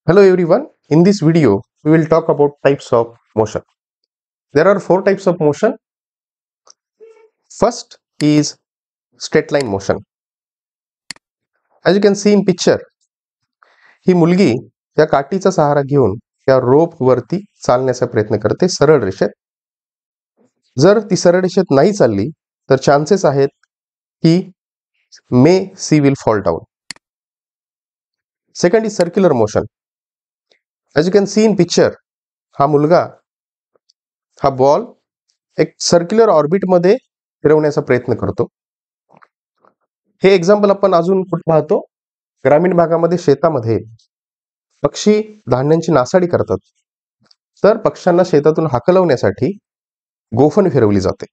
Hello everyone, in this video we will talk about types of motion. There are four types of motion. First is straight line motion. As you can see in picture, ही मुलगी या काठीचा सहारा घेऊन या रोप वरती चालण्याचा प्रयत्न करते सरळ रेषेत. जर ती सरळ रेषेत नाही चालली तर चान्सेस आहेत की she will fall down. Second is circular motion. As you can see in picture, हा मुलगा हा बॉल एक सर्क्युलर ऑर्बिट मध्ये फिरवण्याचा प्रयत्न करतो. हे एक्झाम्पल आपण अजून कुठे पाहतो? ग्रामीण भागामध्ये शेतामध्ये पक्षी धान्यांची नासाडी करतात, तर पक्ष्यांना शेतातून हाकलवण्यासाठी गोफण फिरवली जाते.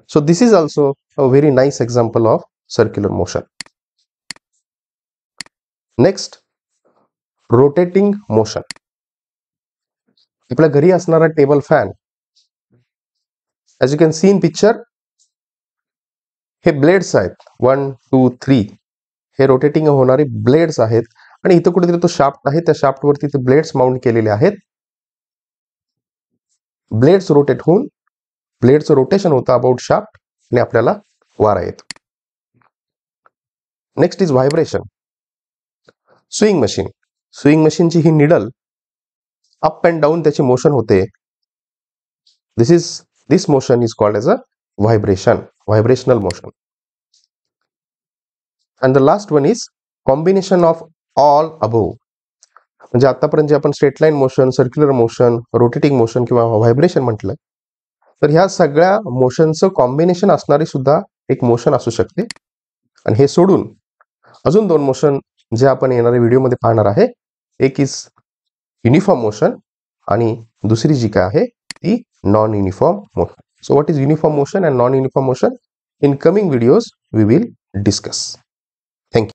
So this is also a very nice example of circular motion. Next, rotating motion. आपल्या घरी असणारा table fan, as you can see in picture, हे ब्लेड्स आहेत 1 2 3. हे रोटेटिंग होणारे ब्लेड्स आहेत आणि इथं कुठेतरी तो शाफ्ट आहे, त्या शाफ्ट वरती ते ब्लेड्स माउंट केलेले आहेत. ब्लेड्स रोटेट होऊन ब्लेडचं रोटेशन होतं अबाउट शाफ्ट आणि आपल्याला वारा येतो. Next is vibration. Sewing machine. Sewing मशीनची ही निडल अप अँड डाऊन त्याची मोशन होते. This motion is called as a vibration, vibrational motion. And the last one is combination of all above. म्हणजे आतापर्यंत जे आपण straight line motion, circular motion, rotating motion किंवा vibration म्हटलं, तर ह्या सगळ्या मोशनचं कॉम्बिनेशन असणारी सुद्धा एक मोशन असू शकते. आणि हे सोडून अजून दोन मोशन जे आपण येणाऱ्या व्हिडिओमध्ये पाहणार आहे. एक इज युनिफॉर्म मोशन आणि दुसरी जी काय आहे ती non uniform motion. So what is uniform motion and non uniform motion? In coming videos we will discuss. Thank you.